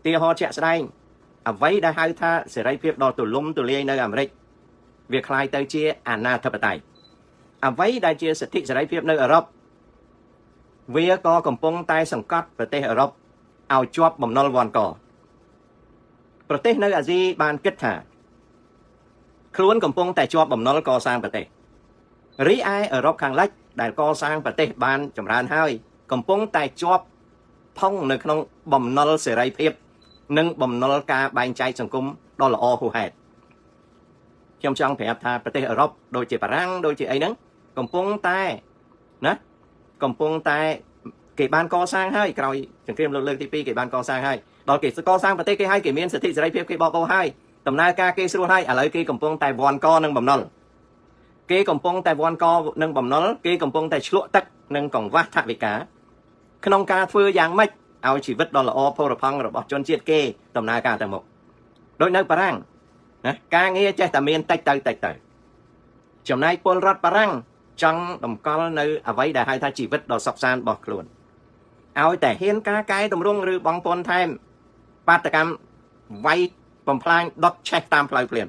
tia ho chẹt đây à vấy đã hai tha sẽ đây phép đo tù lum tù liê nơi Amerik việc khai tới chia Anna thập tài à vấy đã chia sẽ thị sẽ đây phép nơi Europe vì có cầm pông tay sòng cắt và tê Europe ao chóp bầm nol vòn cỏประเทศnơiอาซีบานkết thả ខ្លួនកំពុងតែជាប់បំណុលកសាងប្រទេសរីឯអឺរ៉ុបខាងលិចដែលកសាងប្រទេសបានចម្រើនហើយកំពុងតែជាប់ផុងនៅក្នុងបំណុលសេរីភាពនិងបំណុលការបែងចែកសង្គមដ៏ល្អហួសហេតុខ្ញុំចង់ប្រាប់ថាប្រទេសអឺរ៉ុបដូចជាបារាំងដូចជាអីហ្នឹងកំពុងតែណាកំពុងតែគេបានកសាងហើយក្រោយសង្គ្រាមលោកលើកទី2គេបានកសាងហើយដល់គេកសាងប្រទេសគេហើយគេមានសិទ្ធិសេរីភាពគេបបោហើយដំណើរការគេស្រួលហើយឥឡូវគេកំពុងតែវាន់កនឹងបំណុលគេកំពុងតែវាន់កនឹងបំណុលគេកំពុងតែឆ្លក់ទឹកនឹងកង្វះថវិកាក្នុងការធ្វើយ៉ាងម៉េចឲ្យជីវិតដ៏ល្អផូរផង់របស់ជនជាតិគេដំណើរការទៅមុខដូចនៅបារាំងណាការងារចេះតែមានតិចទៅចំណែកពលរដ្ឋបារាំងចង់តម្កល់នៅអ្វីដែលហៅថាជីវិតដ៏សុខសាន្តរបស់ខ្លួនឲ្យតែហ៊ានការកែតម្រង់ឬបងពន្ធថែមបាតកម្មវាយបំផ្លាញដុតឆេះតាមផ្លូវភ្លាម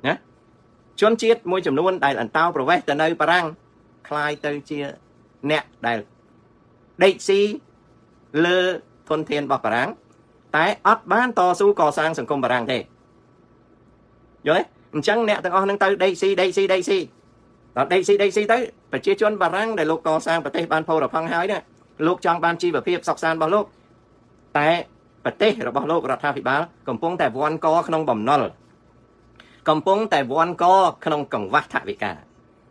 ណាជនជាតិមួយចំនួនដែលអន្តោប្រវេសន៍ទៅនៅបារាំងคล้ายទៅជាអ្នកដែលដេកស៊ីលើធនធានរបស់បារាំងតែអត់បានតស៊ូកសាងសង្គមបារាំងទេយល់ទេអញ្ចឹងអ្នកទាំងអស់នឹងទៅដេកស៊ីដល់ដេកស៊ីទៅប្រជាជនបារាំងដែលលោកកសាងប្រទេសបានផូរផង់ហើយណាលោកចង់បានជីវភាពសុខសាន្តរបស់លោកតែប្រទេសរបស់លោករដ្ឋាភិបាលកំពុងតែវាន់កក្នុងបំណុលកំពុងតែវាន់កក្នុងកង្វះថវិកា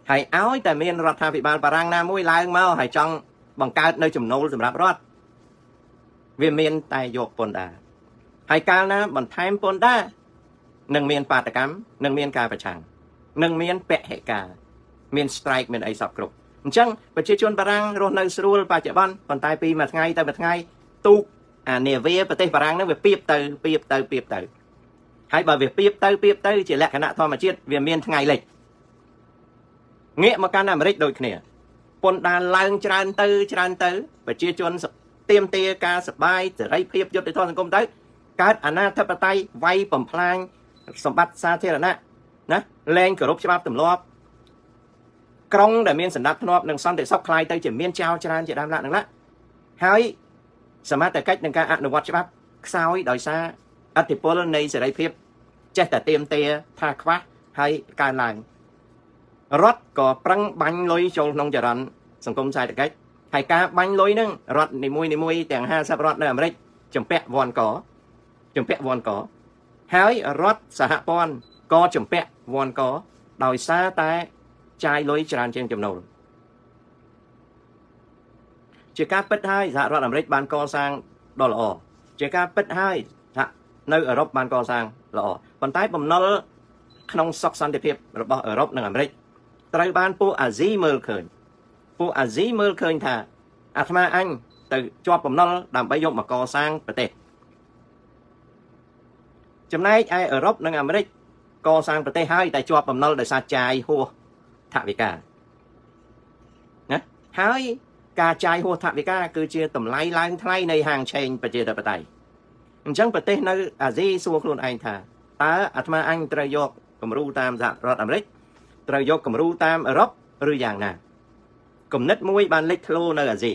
ហើយឲ្យតែមានរដ្ឋាភិបាលបារាំងណាមួយឡើងមកហើយចង់បង្កើតនៅចំណូលសម្រាប់រដ្ឋវាមានតែយកពន្ធដារហើយកាលណាបន្ថែមពន្ធដារនឹងមានបាតកម្មនឹងមានការប្រឆាំងនឹងមានពហិការមាន strike មានអីសពគ្រប់អញ្ចឹងប្រជាជនបារាំងរស់នៅស្រួលបច្ចុប្បន្នប៉ុន្តែពីមួយថ្ងៃទៅមួយថ្ងៃទូកអានាវាប្រទេសបារាំងហ្នឹងវាពីបទៅហើយបើវាពីបទៅជាលក្ខណៈធម្មជាតិវាមានថ្ងៃលិចងាកមកកាន់អាមេរិកដូចគ្នាពន្ធដារឡើងច្រើនទៅប្រជាជនទៀមទាការសបាយសេរីភាពយុត្តិធម៌សង្គមទៅកើតអនាធិបតេយ្យវាយបំផ្លាញសម្បត្តិសាធារណៈណាលែងគោរពច្បាប់ទម្លាប់ក្រុងដែលមានសណ្ដាប់ធ្នាប់និងសន្តិសុខคล้ายទៅជាមានចោលច្រើនជាដើមឡើងហើយសមត្ថកិច្ចនឹងការអនុវត្តច្បាប់ខ្សោយដោយសារអធិបុលនៃសេរីភាពចេះតែទៀមទាថាខ្វះហើយកើនឡើងរដ្ឋក៏ប្រឹងបាញ់លុយចូលក្នុងចរន្តសង្គមសេដ្ឋកិច្ចហើយការបាញ់លុយហ្នឹងរដ្ឋនីមួយទាំង50រដ្ឋនៅអាមេរិកជំពាក់វាន់កហើយរដ្ឋសហព័ន្ធក៏ជំពាក់វាន់កដោយសារតែចាយលុយច្រើនជាងចំណូលជាការពិតហើយសហរដ្ឋអាមេរិកបានកសាងដ៏ល្អជាការពិតហើយនៅអឺរ៉ុបបានកសាងល្អប៉ុន្តែបំណុលក្នុងសុខសន្តិភាពរបស់អឺរ៉ុបនិងអាមេរិកត្រូវបានពួកអាស៊ីមើលឃើញថាអាត្មាអញទៅជាប់បំណុលដើម្បីយកមកកសាងប្រទេសចំណែកឯអឺរ៉ុបនិងអាមេរិកកសាងប្រទេសហើយតែជាប់បំណុលដោយសារចាយហួសថវិកាណាហើយការចាយហួសថវិកាគឺជាតម្លៃឡើងថ្លៃនៃហាងឆេងប្រជាធិបតេយ្យអញ្ចឹងប្រទេសនៅអាស៊ីសួរខ្លួនឯងថាតើអាត្មាអញត្រូវយកគំរូតាមសហរដ្ឋអាមេរិកត្រូវយកគំរូតាមអឺរ៉ុបឬយ៉ាងណាគំនិតមួយបានលេចធ្លោនៅអាស៊ី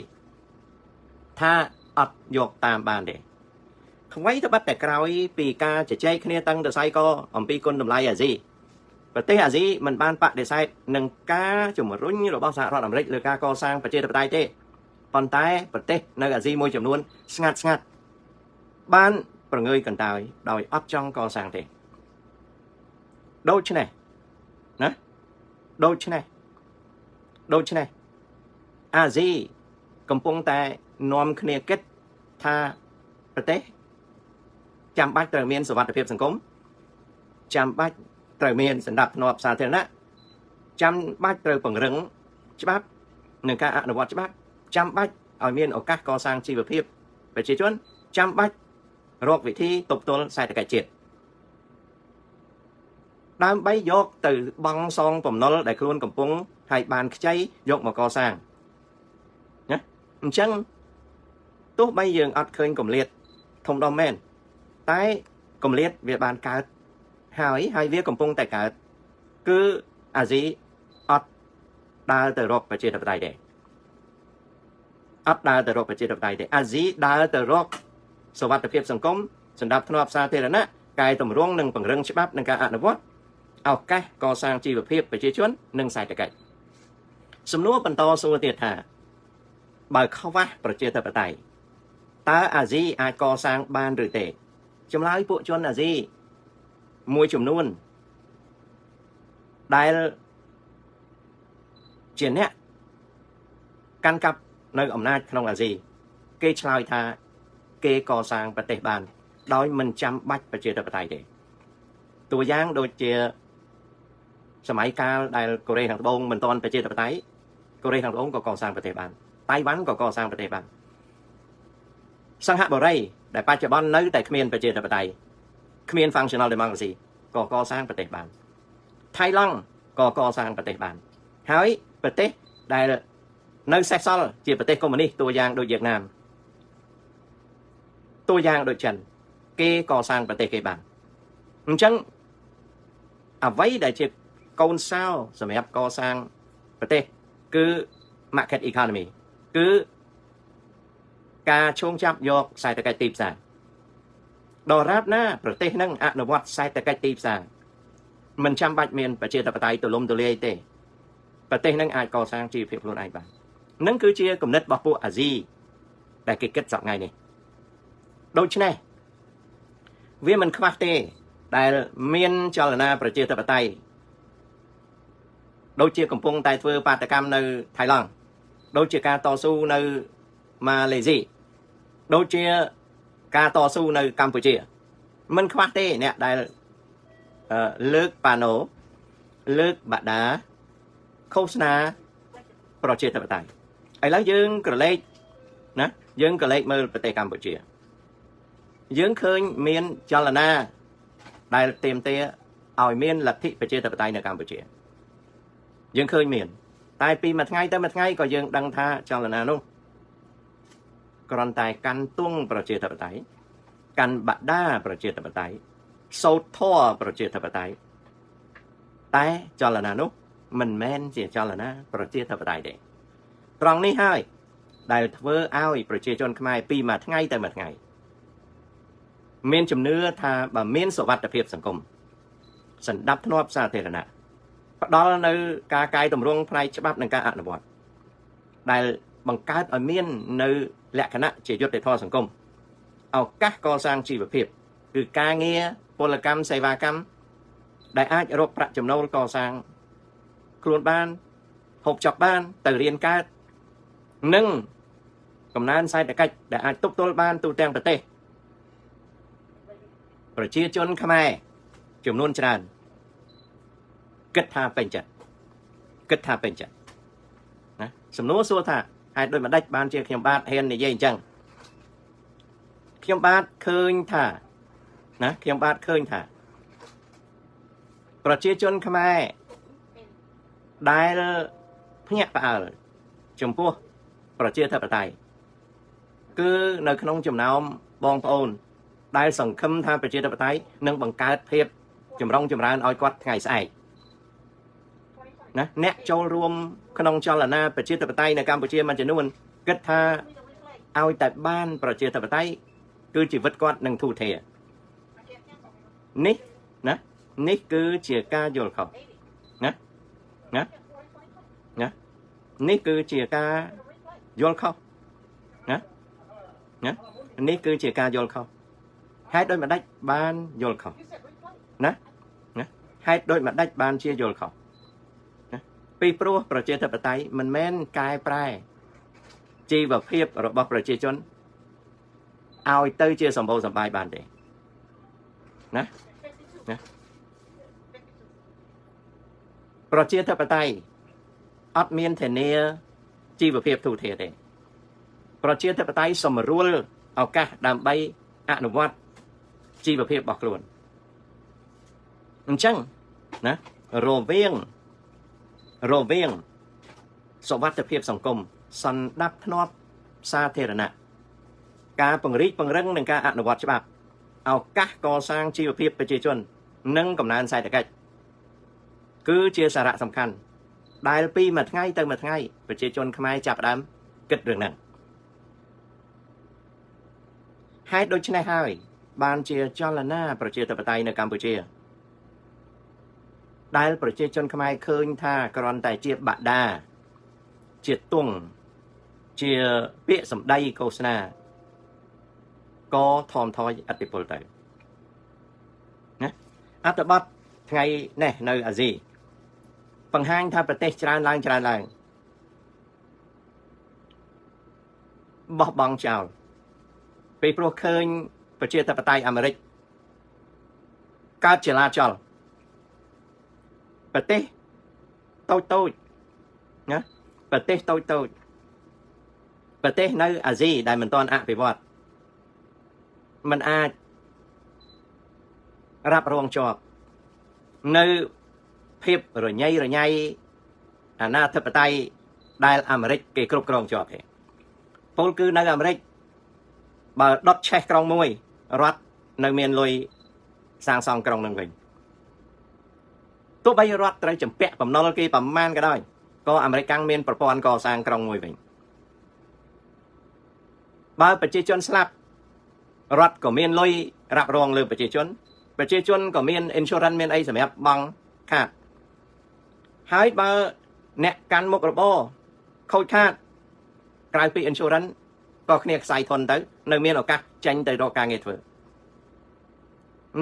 ថាអត់យកតាមបានទេអ្វីទៅបាត់តែក្រោយពីការជជែកគ្នាតឹងទៅស្អីក៏អំពីគុណតម្លៃអាស៊ីប្រទេសអាស៊ីមិនបានបដិសេធនឹងការជំរុញរបស់សហរដ្ឋអាមេរិកលើការកសាងប្រជាធិបតេយ្យទេប៉ុន្តែប្រទេសនៅអាស៊ីមួយចំនួនស្ងាត់បានប្រងើយកន្តើយដោយអត់ចង់កសាងទេដូច្នេះអាស៊ីកំពុងតែនាំគ្នាគិតថាប្រទេសចាំបាច់ត្រូវមានសុវត្ថិភាពសង្គមចាំបាច់ត្រូវមានសណ្ដាប់ធ្នាប់សាធារណៈចាំបាច់ត្រូវពង្រឹងច្បាប់និងការអនុវត្តច្បាប់ចាំបាច់ឲ្យមានឱកាសកសាងជីវភាពប្រជាជនចាំបាច់រកវិធីទប់ទល់សេដ្ឋកិច្ចជាតិដើម្បីយកទៅបង់សងបំណុលដែលខ្លួនកំពុងហើយបានខ្ចីយកមកកសាងណាអញ្ចឹងទោះបីយើងអត់ឃើញគម្លាត ធំដុំមែនតែគម្លាតវាបានកើតហើយវាកំពុងតែកើតគឺអាស៊ីអត់ដើរទៅរកប្រជាធិបតេយ្យទេអត់ដើរទៅរកប្រជាធិបតេយ្យទេអាស៊ីដើរទៅរកសុវត្ថិភាពសង្គមសម្រាប់ធ្នាប់សាធារណៈកែតម្រង់និងពង្រឹងច្បាប់និងការអនុវត្តឱកាសកសាងជីវភាពប្រជាជននិងសេដ្ឋកិច្ចសំណួរបន្តសួរទៀតថាបើខ្វះប្រជាធិបតេយ្យតើអាស៊ីអាចកសាងបានឬទេចម្លើយពួកជនអាស៊ីមួយចំនួនដែលជាអ្នកកាន់កាប់នៅអំណាចក្នុងអាស៊ីគេឆ្លើយថាគេកសាងប្រទេសបានដោយមិនចាំបាច់ប្រជាធិបតេយ្យទេតួយ៉ាងដូចជាសម័យកាលដែលកូរ៉េខាងត្បូងមិនទាន់ប្រជាធិបតេយ្យកូរ៉េខាងត្បូងក៏កសាងប្រទេសបានតៃវ៉ាន់ក៏កសាងប្រទេសបានសង្ហបុរីដែលបច្ចុប្បន្ននៅតែគ្មានប្រជាធិបតេយ្យគ្មាន functional democracy ក៏កសាងប្រទេសបានថៃឡង់ក៏កសាងប្រទេសបានហើយប្រទេសដែលនៅសេសសល់ជាប្រទេសកុម្មុយនីសតួយ៉ាងដូចវៀតណាមតួយ៉ាងដូចចិនគេកសាងប្រទេសគេបានអញ្ចឹងអ្វីដែលជាកូនសោសម្រាប់កសាងប្រទេសគឺ market economy គឺការឈោងចាប់យកសេដ្ឋកិច្ចទីផ្សារដរាបណាប្រទេសនឹងអនុវត្តសេដ្ឋកិច្ចទីផ្សារមិនចាំបាច់មានប្រជាធិបតេយ្យទូលំទូលាយទេប្រទេសនឹងអាចកសាងជីវភាពខ្លួនឯងបាននឹងគឺជាគំនិតរបស់ពួកអាស៊ីដែលគេគិតសប្តាហ៍នេះដូច្នេះវាមិនខ្វះទេដែលមានចលនាប្រជាធិបតេយ្យដូចជាកំពុងតែធ្វើបាតកម្មនៅថៃឡង់ដូចជាការតស៊ូនៅម៉ាឡេស៊ីដូចជាការតស៊ូនៅកម្ពុជាមិនខ្វះទេអ្នកដែលលើកប៉ាណូលើកបដាឃោសនាប្រជាធិបតេយ្យឥឡូវយើងក្រឡេកណាយើងក្រឡេកមើលប្រទេសកម្ពុជាយើងឃើញមានចលនាដែលទាមទារឲ្យមានលទ្ធិប្រជាធិបតេយ្យនៅកម្ពុជាយើងឃើញមានតែពីមួយថ្ងៃទៅមួយថ្ងៃក៏យើងដឹងថាចលនានោះគ្រាន់តែកាន់ទង់ប្រជាធិបតេយ្យកាន់បដាប្រជាធិបតេយ្យសូត្រធម៌ប្រជាធិបតេយ្យតែចលនានោះមិនមែនជាចលនាប្រជាធិបតេយ្យទេត្រង់នេះហើយដែលធ្វើឲ្យប្រជាជនខ្មែរពីមួយថ្ងៃទៅមួយថ្ងៃមានជំនឿថាបើមានសុវត្ថិភាពសង្គមសណ្ដាប់ធ្នាប់សាធារណៈផ្ដល់នៅការកែតម្រង់ផ្នែកច្បាប់និងការអនុវត្តដែលបង្កើតឲ្យមាននៅលក្ខណៈជាយុត្តិធម៌សង្គមឱកាសកសាងជីវភាពគឺការងារពលកម្មសេវាកម្មដែលអាចរកប្រាក់ចំណូលកសាងខ្លួនបានហូបចុកបានទៅរៀនកើតនិងកំណើនសេដ្ឋកិច្ចដែលអាចទប់ទល់បានទូទាំងប្រទេសប្រជាជនខ្មែរចំនួនច្រើនគិតថាពេញចិត្តណាសំណួរសួរថាហេតុដូចម្ដេចបានជាខ្ញុំបាទហ៊ាននិយាយអញ្ចឹងខ្ញុំបាទឃើញថាប្រជាជនខ្មែរដែលភ្ញាក់ផ្អើលចំពោះប្រជាធិបតេយ្យគឺនៅក្នុងចំណោមបងប្អូនដែលសង្ឃឹមថាប្រជាធិបតេយ្យនឹងបង្កើតភាពចម្រុងចម្រើនឲ្យគាត់ថ្ងៃស្អែកណាអ្នកចូលរួមក្នុងចលនាប្រជាធិបតេយ្យនៅកម្ពុជាមួយចំនួនគិតថាឲ្យតែបានប្រជាធិបតេយ្យគឺជីវិតគាត់នឹងធូរធារនេះណានេះគឺជាការយល់ខុសណានេះគឺជាការយល់ខុសណានេះគឺជាការយល់ខុសហេតុដូចម្ដេចបានយល់ខុសណាហេតុដូចម្ដេចបានជាយល់ខុសពីព្រោះប្រជាធិបតេយ្យមិនមែនកែប្រែជីវភាពរបស់ប្រជាជនឲ្យទៅជាសម្បូរសប្បាយបានទេណាប្រជាធិបតេយ្យអត់មានធានាជីវភាពទូធាទេប្រជាធិបតេយ្យសម្រួលឱកាសដើម្បីអនុវត្តជីវភាពរបស់ខ្លួនអញ្ចឹងណារវាងសុវត្ថិភាពសង្គមសណ្ដាប់ធ្នាប់សាធារណៈ ការពង្រីកពង្រឹងនិងការអនុវត្តច្បាប់ឱកាសកសាងជីវភាពប្រជាជននិងកំណើនសេដ្ឋកិច្ចគឺជាសារៈសំខាន់ដែលពីមួយថ្ងៃទៅមួយថ្ងៃប្រជាជនខ្មែរចាប់ផ្ដើមគិតរឿងហ្នឹងហេតុដូច្នេះហើយបានជាចលនាប្រជាធិបតេយ្យនៅកម្ពុជាដែលប្រជាជនខ្មែរឃើញថាគ្រាន់តែជាបដាជាទង់ជាពាក្យសម្ដីឃោសនាក៏ថមថយឥទ្ធិពលទៅណាអត្ថបទថ្ងៃនេះនៅអាស៊ីបង្ហាញថាប្រទេសច្រើនឡើងបោះបង់ចោលពីព្រោះឃើញប្រជាធិបតេយ្យអាមេរិកកើតចលាចលប្រទេសតូចណាប្រទេសតូចប្រទេសនៅអាស៊ីដែលមិនទាន់អភិវឌ្ឍมันអាចរ៉ាប់រងជាប់នៅភាពរញ៉េរញ៉ៃអាណាធិបតេយ្យដែលអាមេរិកគេគ្រប់គ្រងជាប់ទេពលគឺនៅអាមេរិកបើដុតឆេះក្រុងមួយរដ្ឋនៅមានលុយសាងសង់ក្រុងនឹងវិញទោះបីរដ្ឋត្រូវចម្ពាក់បំណុលគេប្រមាណក៏ដោយក៏អាមេរិកកាំងមានប្រព័ន្ធកសាងក្រុងមួយវិញបើប្រជាជនស្លាប់រដ្ឋក៏មានលុយរ៉ាប់រងលើប្រជាជនក៏មាន insurance មានអីសម្រាប់បង់ខាតហើយបើអ្នកកាន់មុខរបរខូចខាតក្រៅពី insurance ក៏គ្នាខ្សែធនទៅនៅមានឱកាសចេញទៅរកការងារធ្វើ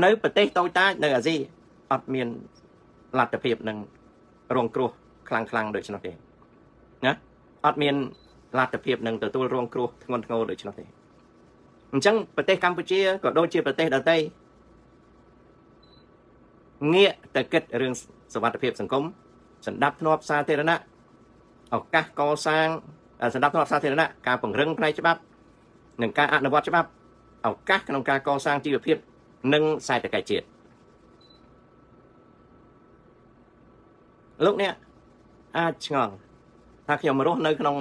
នៅប្រទេសតូចតាចនៅអាស៊ីអត់មានលទ្ធភាពនឹងរងគ្រោះខ្លាំងដូច្នោះទេណាអត់មានលទ្ធភាពនឹងទទួលរងគ្រោះធ្ងន់ធ្ងរដូច្នោះទេអញ្ចឹងប្រទេសកម្ពុជាក៏ដូចជាប្រទេសដទៃងាកទៅគិតរឿងសុវត្ថិភាពសង្គមសណ្ដាប់ធ្នាប់សាធារណៈឱកាសកសាងសណ្ដាប់ធ្នាប់សាធារណៈការពង្រឹងផ្នែកច្បាប់និងការអនុវត្តច្បាប់ឱកាសក្នុងការកសាងជីវភាពនិងសេដ្ឋកិច្ចជាតិលោកអ្នកអាចឆ្ងល់ថាខ្ញុំរស់នៅក្នុង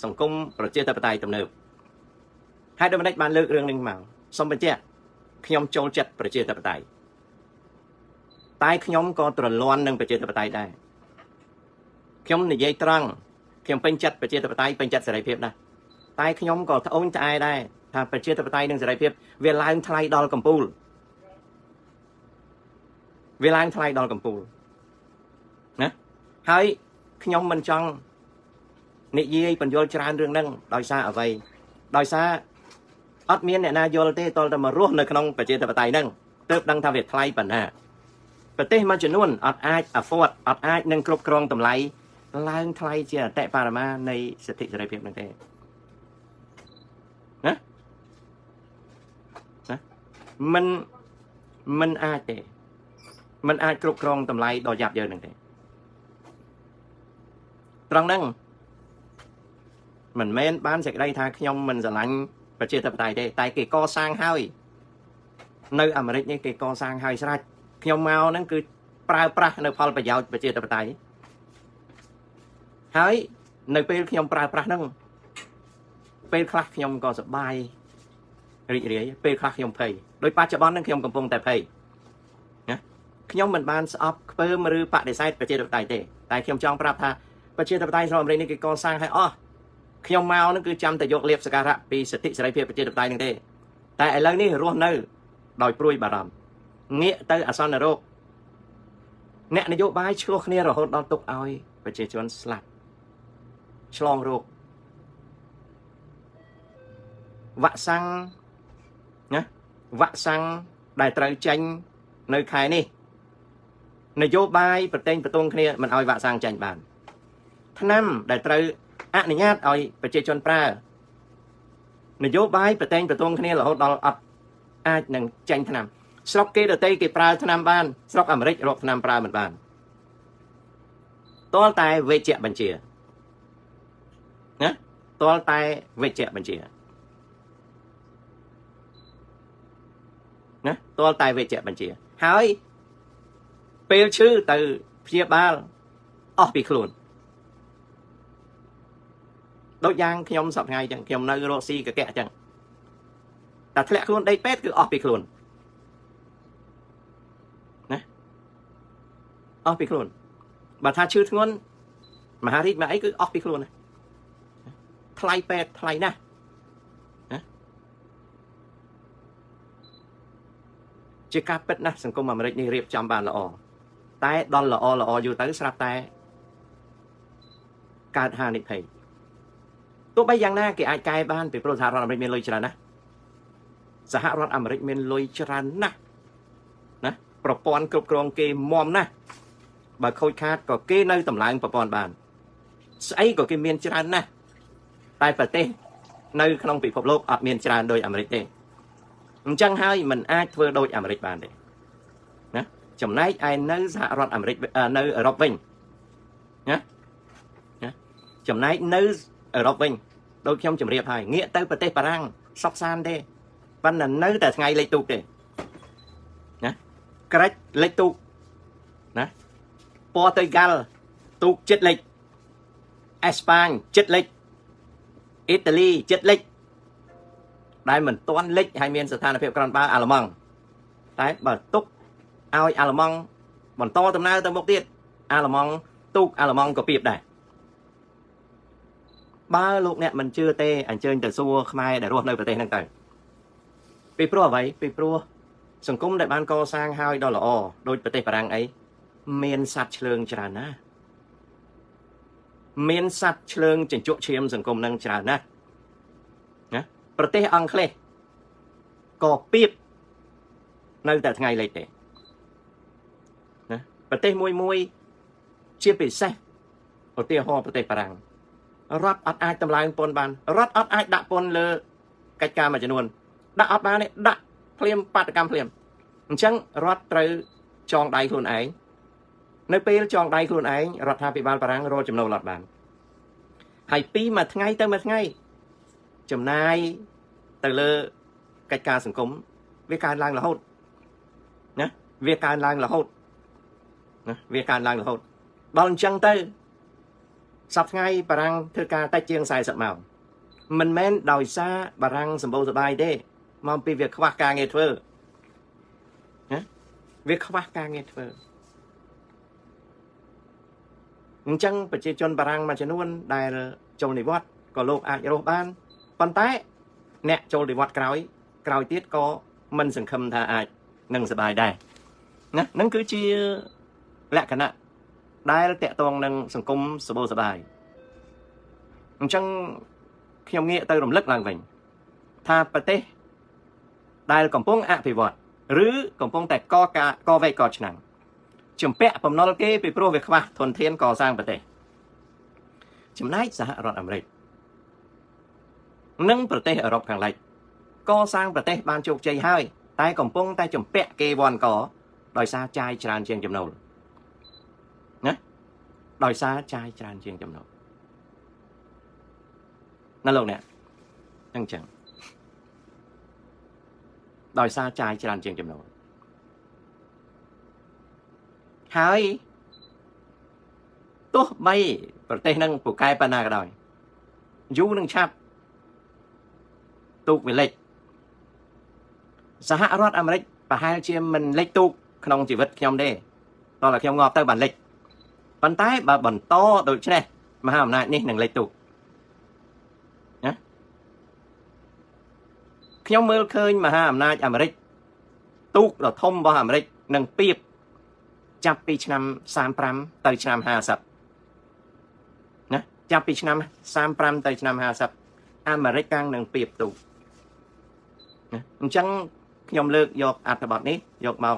សង្គមប្រជាធិបតេយ្យទំនើបហើយដូចម្តេចបានលើករឿងនេះមកសូមបញ្ជាក់ខ្ញុំចូលចិត្តប្រជាធិបតេយ្យតែខ្ញុំក៏ទ្រលាន់នឹងប្រជាធិបតេយ្យដែរខ្ញុំនិយាយត្រង់ខ្ញុំពេញចិត្តប្រជាធិបតេយ្យពេញចិត្តសេរីភាពដែរតែខ្ញុំក៏ត្អូញត្អែដែរថាប្រជាធិបតេយ្យនិងសេរីភាពវាឡើងថ្លៃដល់កំពូលណាហើយខ្ញុំមិនចង់និយាយបញ្យល់ច្រើនរឿងហ្នឹងដោយសារអ្វីដោយសារអត់មានអ្នកណាយល់ទេតលតែមករស់នៅក្នុងប្រជាធិបតេយ្យហ្នឹងទើបដឹងថាវាថ្លៃប៉ុណ្ណាប្រទេសមួយចំនួនអត់អាច afford អត់អាចនឹងគ្រប់គ្រងតម្លៃឡើងថ្លៃជាអតិបរមានៃសិទ្ធិសេរីភាពហ្នឹងទេណាមិនអាចទេមិនអាចគ្រប់គ្រងតម្លៃដ៏យ៉ាប់យ៉ឺនហ្នឹងទេត្រង់ហ្នឹងមិនមែនបានសេចក្តីថាខ្ញុំមិនស្រឡាញ់ប្រជាធិបតេយ្យទេតែគេកសាងហើយនៅអាមេរិកនេះគេកសាងហើយស្រេចខ្ញុំមកហ្នឹងគឺប្រើប្រាស់នៅផលប្រយោជន៍ប្រជាធិបតេយ្យហើយនៅពេលខ្ញុំប្រើប្រាស់ហ្នឹងពេលខ្លះខ្ញុំក៏សប្បាយរីករាយពេលខ្លះខ្ញុំភ័យដោយបច្ចុប្បន្នហ្នឹងខ្ញុំកំពុងតែភ័យណាខ្ញុំមិនបានស្អប់ខ្ពើមឬបដិសេធប្រជាធិបតេយ្យទេតែខ្ញុំចង់ប្រាប់ថាប្រជាធិបតេយ្យសហរដ្ឋអាមេរិកនេះគេកសាងឲ្យអស់ខ្ញុំមកហ្នឹងគឺចាំតែយកលៀបសក្ការៈពីសិទ្ធិសេរីភាពប្រជាធិបតេយ្យហ្នឹងទេតែឥឡូវនេះរស់នៅដោយព្រួយបារម្ភងាកទៅអាសន្នរោគអ្នកនយោបាយឆ្លោះគ្នារហូតដល់ទុកឲ្យប្រជាជនស្លាប់ឆ្លងរោគវ៉ាក់សាំងណាវ៉ាក់សាំងដែលត្រូវចេញនៅខែនេះនយោបាយប្រតេងបន្ទងគ្នាមិនឲ្យវ៉ាក់សាំងចេញបានថ្នាំដែលត្រូវអនុញ្ញាតឲ្យប្រជាជនប្រើនយោបាយប្រតេងបន្ទងគ្នារហូតដល់អត់អាចនឹងចេញថ្នាំស្រុកគេដទៃគេប្រើថ្នាំបានស្រុកអាមេរិករកថ្នាំប្រើមិនបានទាល់តែវេជ្ជបញ្ជាណាទាល់តែវេជ្ជបញ្ជាណាទាល់តែវេជ្ជបញ្ជាហើយពេលឈឺទៅព្យាបាលអស់ពីខ្លួនដូចយ៉ាងខ្ញុំសប្តាហ៍ថ្ងៃចឹងខ្ញុំនៅរកស៊ីកកៈចឹង តែធ្លាក់ខ្លួនដេកពេទ្យគឺអស់ពីខ្លួនណាអស់ពីខ្លួនបើថាឈឺធ្ងន់មហារាជមកអីគឺអស់ពីខ្លួនណាថ្លៃពេទ្យថ្លៃណាស់ណាជាការពិតណាស់សង្គមអាមេរិកនេះរៀបចំបានល្អតែដល់ល្អយូរទៅស្រាប់តែកើតហានិភ័យទោះបីយ៉ាងណាគេអាចកែបានពីព្រោះសហរដ្ឋអាមេរិកមានលុយច្រើនណាស់សហរដ្ឋអាមេរិកមានលុយច្រើនណាស់ណាប្រព័ន្ធគ្រប់គ្រងគេមាំណាស់បើខូចខាតក៏គេនៅតម្លើងប្រព័ន្ធបានស្អីក៏គេមានច្រើនណាស់តែប្រទេសនៅក្នុងពិភពលោកអត់មានច្រើនដូចអាមេរិកទេអញ្ចឹងហើយมันអាចធ្វើដូចអាមេរិកបានទេណាចំណែកឯនៅសហរដ្ឋអាមេរិកនៅអឺរ៉ុបវិញណាចំណែកនៅអឺរ៉ុបវិញដូចខ្ញុំជម្រាបហើយងាកទៅប្រទេសបារាំងសុខសាន្តទេប៉ុន្តែនៅតែថ្ងៃលេខទូកទេណាក្រិចលេខទូកណាពណ៌ទៅហ្គាល់ទូកចិត្តលេខអេស្ប៉ាញចិត្តលេខអ៊ីតាលីចិត្តលេខដែលមិនទាន់លេខហើយមានស្ថានភាពក្រាន់បើអាល្លឺម៉ង់តែបើទុកឲ្យអាល្លឺម៉ង់បន្តដំណើរទៅមុខទៀតអាល្លឺម៉ង់ទូកអាល្លឺម៉ង់ក៏ពីបដែរបើលោកអ្នកមិនជឿទេអញ្ជើញទៅសួរខ្មែរដែលរស់នៅប្រទេសហ្នឹងទៅពីព្រោះអ្វីពីព្រោះសង្គមដែលបានកសាងហើយដល់ល្អដូចប្រទេសបារាំងអីមានសត្វឆ្លើងច្រើនណាស់មានសត្វឆ្លើងជញ្ជក់ឈាមសង្គមហ្នឹងច្រើនណាស់ណាប្រទេសអង់គ្លេសក៏ពីបនៅតែថ្ងៃលេខទេណាប្រទេសមួយជាពិសេសឧទាហរណ៍ប្រទេសបារាំងរដ្ឋអត់អាចតម្លើងពន្ធបានរដ្ឋអត់អាចដាក់ពន្ធលើកិច្ចការមួយចំនួនដាក់អត់បានទេដាក់ភ្លាមបាតកម្មភ្លាមអញ្ចឹងរដ្ឋត្រូវចងដៃខ្លួនឯងនៅពេលចងដៃខ្លួនឯងរដ្ឋាភិបាលបារាំងរកចំណូលអត់បានហើយពីមួយថ្ងៃទៅមួយថ្ងៃចំណាយទៅលើកិច្ចការសង្គមវាកើនឡើងរហូតណាវាកើនឡើងរហូតណាវាកើនឡើងរហូតដល់អញ្ចឹងទៅសប្តាហ៍ថ្ងៃបារាំងធ្វើការតិចជាង40ម៉ោងមិនមែនដោយសារបារាំងសម្បូរសបាយទេមកពីវាខ្វះការងារធ្វើណាវាខ្វះការងារធ្វើអញ្ចឹងប្រជាជនបារាំងមួយចំនួនដែលចូលនិវត្តន៍ក៏លោកអាចរស់បានប៉ុន្តែអ្នកចូលនិវត្តន៍ក្រោយទៀតក៏មិនសង្ឃឹមថាអាចនឹងសบายដែរណាហ្នឹងគឺជាលក្ខណៈដែលតកតងនឹងសង្គមសម្បូរសបាយអញ្ចឹងខ្ញុំងាកទៅរំលឹកឡើងវិញថាប្រទេសដែលកំពុងអភិវឌ្ឍឬកំពុងតែកវែកកឆ្នាំងជំពាក់បំណុលគេពីព្រោះវាខ្វះធនធានកសាងប្រទេសចំណែកសហរដ្ឋអាមេរិកនិងប្រទេសអឺរ៉ុបខាងលិចកសាងប្រទេសបានជោគជ័យហើយតែកំពុងតែជំពាក់គេវ៉ាន់កដោយសារចាយច្រើនជាងចំណូលណាដោយសារចាយច្រើនជាងចំណូលណាលោកអ្នកអញ្ចឹងដោយសារចាយច្រើនជាងចំណូលហើយទោះបីប្រទេសនឹងពូកែប៉ុណ្ណាក៏ដោយយូរនឹងឆាប់ទូកវាលិចសហរដ្ឋអាមេរិកប្រហែលជាមិនលិចទូកក្នុងជីវិតខ្ញុំទេតោះតែខ្ញុំងាប់ទៅបានលិចប៉ុន្តែបើបន្តដូច្នេះមហាអំណាចនេះនឹងលិចទូកណាខ្ញុំមើលឃើញមហាអំណាចអាមេរិកទូកដ៏ធំរបស់អាមេរិកនឹងពីបចាប់ពីឆ្នាំ35ទៅឆ្នាំ50ណាចាប់ពីឆ្នាំ35ទៅឆ្នាំ50អាមេរិកកាំងនឹងពីបទូកណាអញ្ចឹងខ្ញុំលើកយកអត្ថបទនេះយកមក